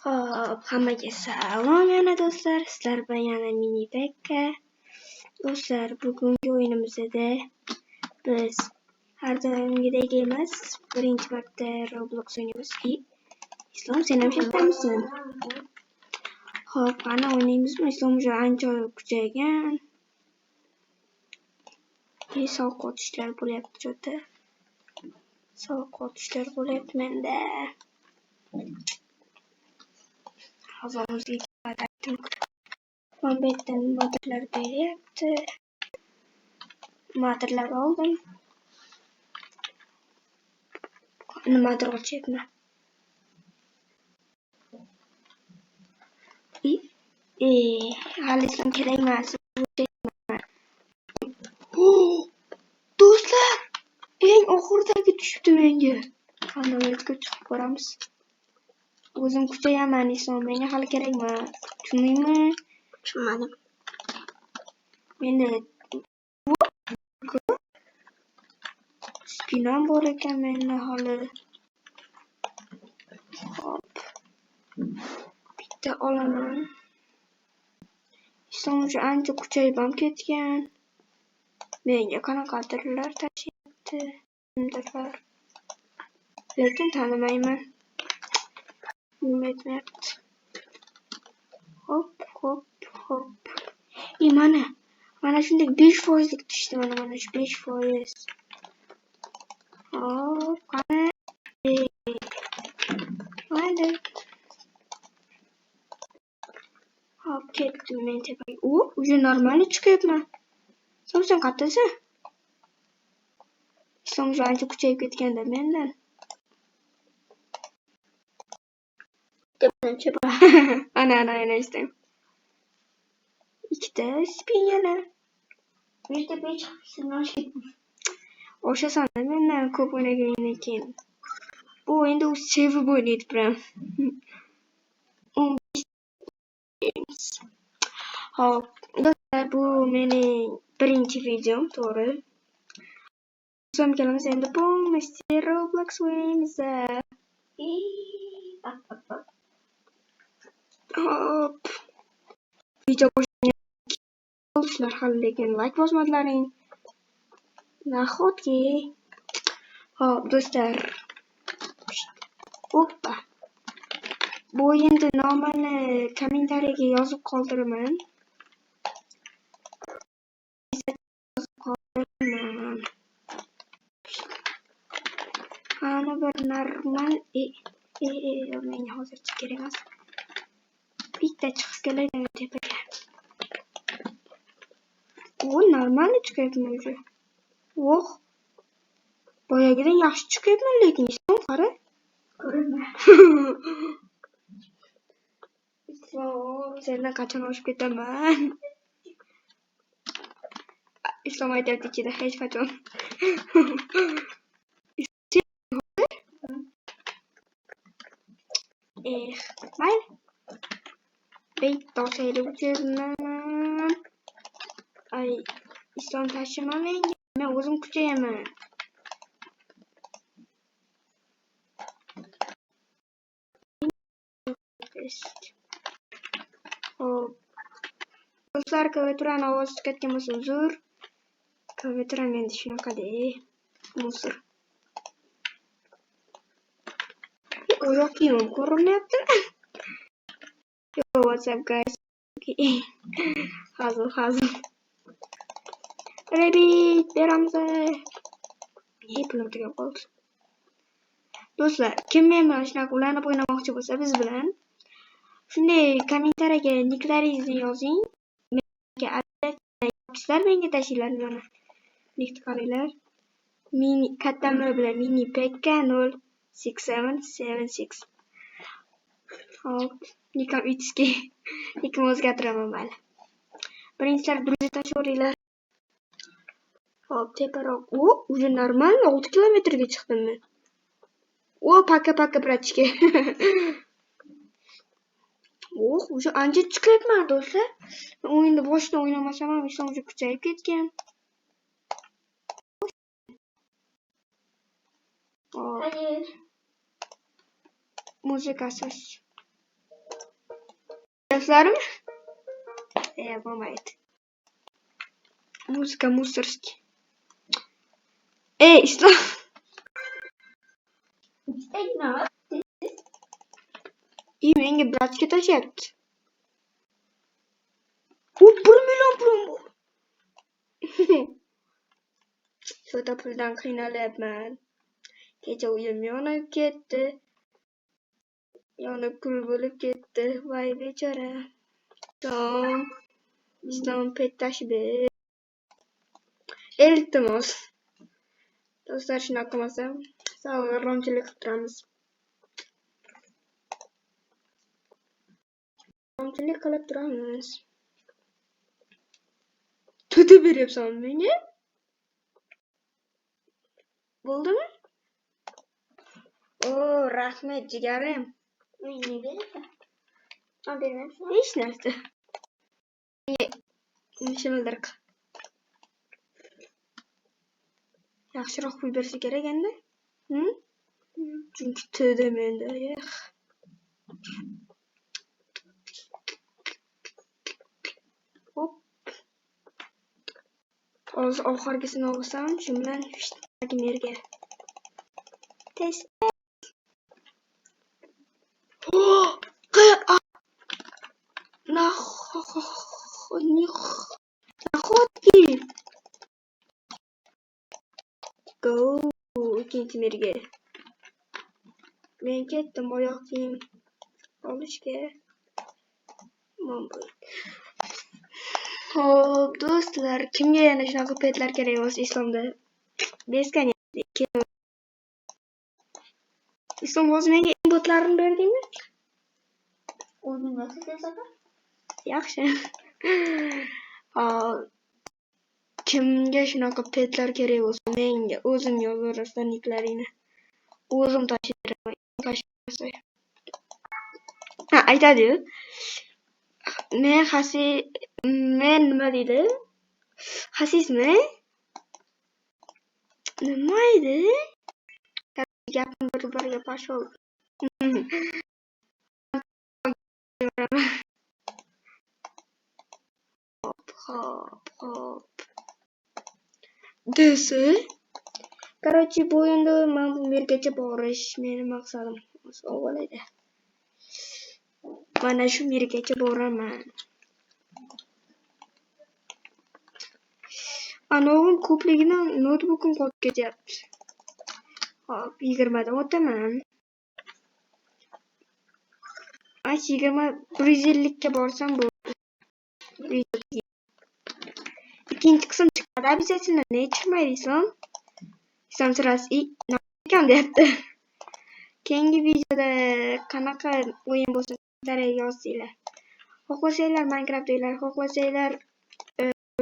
Hop, hammaga salom yana do'stlar. Sizlar bilan yana mini Pekka. Do'stlar, bugungi o'yinimizda biz har doimgidek emas, birinchi marta Roblox o'ynaymiz. Islom, sen ham shetdamisan? Hop, qani o'ynaymizmi? Islom уже ancha kuchaygan. Sovuq otishlar bo'lyapti jo'ta. Sovuq otishlar bo'lyapti menda. Havomizga chiqardim. Kompyuterdan motorlar beryapti. Motorlar oldim. Nimadir ochyapman. Hali Islom kerak emas. Do'stlar, eng oxiridagi tushibdi menga. Qanday chiqib ko'ramiz. O'zim kuchayaman, Islom menga hali kerak emas. Tushundingmi? Tushunmadim. Menda spinam bor ekan menda hali. Hop. Bitta olaman. Islom уже ancha kuchayib ham ketgan. Menga qanaqadirlar tashyapti. Kimdirlar. Lekin tanimayman. Bilmayapti. Hop, hop, hop. Mana shunday 5% lik tushdi mana shu 5%. Hop, qani. Mayli. Hop, ketdim men tepaga. Уже нормально chiqyapman. Sen qayerdasan? Islom уже ancha kuchayib ketganda mendan. Ana istem. Ikkita spin yana. Yerda 5 chiqibsin. O'shasan mendan ko'p o'ynagandan keyin. Bu endi u sevib o'ynaydi biram. 15. Hop, do'stlar, bu mening birinchi videom, to'g'ri. So'ng kelamiz endi полностью Roblox o'ynaymiz. Hop. Video boshlangan hali lekin like bosmadilaring. Nahotki. Hop, do'stlar. Hoppa. Bu endi nomini kommentariyaga yozib qoldiraman. Ana bir normal menga hozircha kerak emas. Bitta chiqib keladi tepaga. Normalni chiqyapman уже. Boyagidan yaxshi chiqyapman lekin Islom qara. Ko'rinma. Islom, sendan qachon oshib ketaman? Islom aytayapti ichida hech qachon. Mayli. Bitta saylovchiman. Ay, Islom tashima menga. Men o'zim kuchayaman. Hop. Do'stlar, klaviaturani ovozi chiqayotgan bo'lsa uzr. Klaviaturam endi shunaqa-da. Musor. Oyoq kiyimim ko'rinmayapti. Yo, what's up guys? Hazil. Rabbit, beramiz. Pulim tugab qoldi. Do'stlar, kim men bilan shunaqa ulanib o'ynamoqchi bo'lsa biz bilan shunday kommentariyaga niklaringizni yozing. Menga sizlar menga tashinglar mana. Nick qaranglar. Mini kattamlar bilan mini Pekka 06776. Hop, nickam itski. Nickni o'zgartiraman mayli. Birinchilar druzi tashlayveringlar. Hop, teparoq. Уже нормально 6 kilometrga chiqdim men. Пока, bratchka. Уже ancha chiqyapman do'stlar. O'yinni boshida o'ynamasam ham Islom уже kuchayib ketgan. Muzikasiz. Aytasizlarmi? Bo'lmaydi. Muzika mussorskiy. Islom. Menga bratga tashyapti. U 1 million pulim bor. Shuda puldan qiynalyapman. Kecha uyim yonib ketdi. Yonib kul bo'lib ketdi. Voy bechora. Islom pet tashib. Iltimos. Do'stlar, shunaqa qilmasam, sog'lomchilik qilib turamiz. Sog'lomchilik qilib turamiz. Tuti beryapsan menga? Bo'ldimi? Rahmat jigarim. Menga berasan. Bermaysan? Hech narsa. Shimildirq. Yaxshiroq pul bersa kerak endi. Chunki to'da menda. Hop. Hozir oxirgisini olsam, shu bilan merga. Test. Naxotki. Go. Ikkinchi merga. Men ketdim oyoq kiyim olishga. Hop, do'stlar, kimga yana shunaqa petlar kerak bo'lsa Islomda beskan. Islom o'zi menga inbotlarini berdingmi? O'zing yozasan? Yaxshi. Kimga shunaqa petlar kerak bo'lsa, menga o'zim yozaverasizlar niklaringni. O'zim tashlayveraman. Aytadi-yu. Men nima deydi? Xasismi? Nima edi? Gapim bir-biriga pashol. Hop. Desi? Короче, bu endi men bu mergacha borish meni maqsadim. Avvalida. Mana shu mergacha boraman. Anovi ko'pligidan notebookim qolib ketyapti. Hop, 20 dan o'taman. 150 ga borsam bo'ldi. Ikkinchi qism chiqadi обязательно. Ne chiqmaydi Islom? Islom sirasi ekan deyapti. Keyingi videoda qanaqa o'yin bo'lsa yozinglar. Xohlasanglar Minecraft o'yinglar, xohlasanglar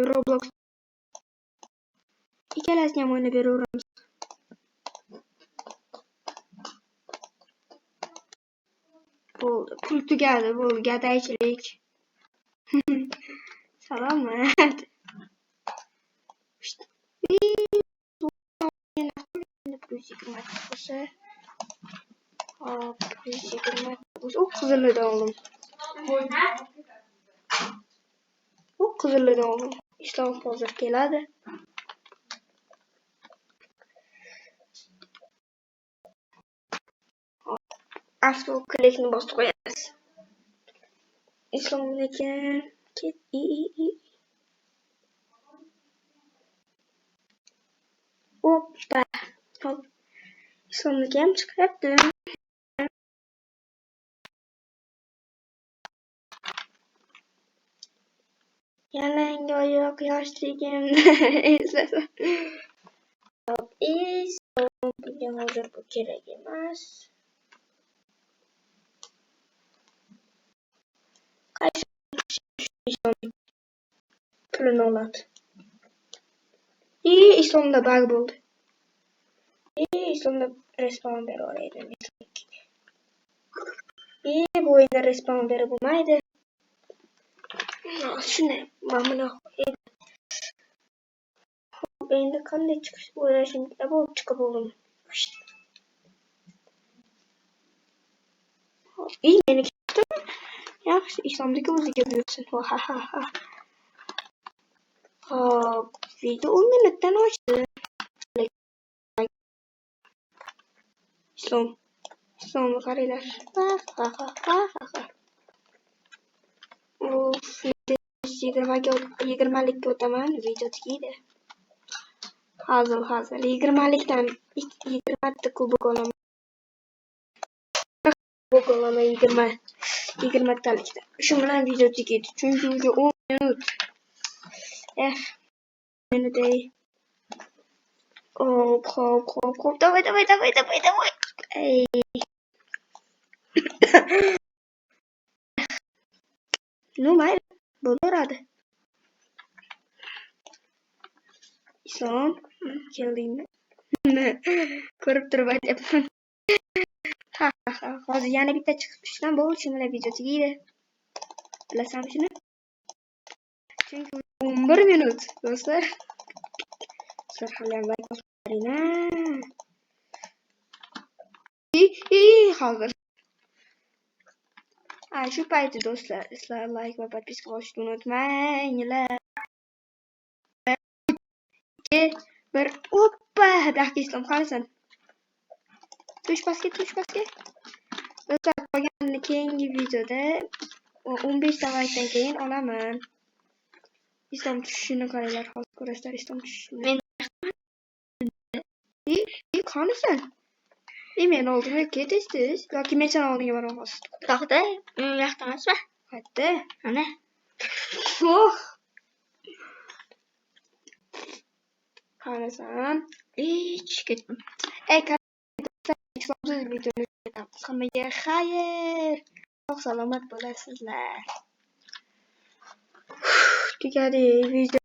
Roblox. Ikkalasini ham o'ynab beraveramiz. Bo'ldi, pul tugadi, bo'ldi, gadaychilik. Salomat. O qizilidan oldim. Islom hozir keladi. Avtoklikni bosib qo'yamiz. Islomniki Hoppa. Hop. Islomniki ham chiqyapti. Yalangi oyoq yoshligimni eslasam. Hop, Islomga hozir bu kerak emas. Qaysi pulini oladi? Islomda bug bo'ldi. Islomda respawn beraveraydi. Bu o'yinda respawn berib bo'lmaydi. Shunday, mana endi qanday chiqish o'ylashim bo'lib chiqib oldim. Meni Yaxshi, islomdagi o'ziga buyursin. Ha ha ha. Hop, video 10 minutdan oshdi. Islomni qaranglar. Ha ha ha ha ha. Uf, 20'likka o'taman, video tugaydi. Hazil. 20'likdan 20 kubok olaman. Kubok olaman 20'talikdan. Shu bilan video tugaydi. Chunki 10 minut. Minutday. Hop. Давай. Ey. No, mayli. Bo'laveradi. Islom, keldingmi? Ko'rib turib aytyapman. Ha. Hozir yana bitta chiqib tushgan bo'ldi, shu bilan video tugaydi. Bilasanmi shuni? Chunki 11 minut, do'stlar. Sizlar hali ham like bosaveringlar. Hozir. Shu payti do'stlar, sizlar like va podpiska bosishni unutmanglar. 1 Oppa, dahki Islom qarasan. Tush pastga. Do'stlar, qolganini keyingi videoda 15 daqiqadan keyin olaman. Islom tushishini qaranglar, hozir ko'rasizlar Islom tushishini. Qanasan? Men oldimga ketasiz yoki men sen oldinga boraman hozir. Yoqda, yoqda emasmi? Qayerda? Mana. Qanasan? Ketdim. Islomsiz videoni ko'ramiz. Hammaga xayr. Sog' salomat bo'lasizlar. Tugadi video.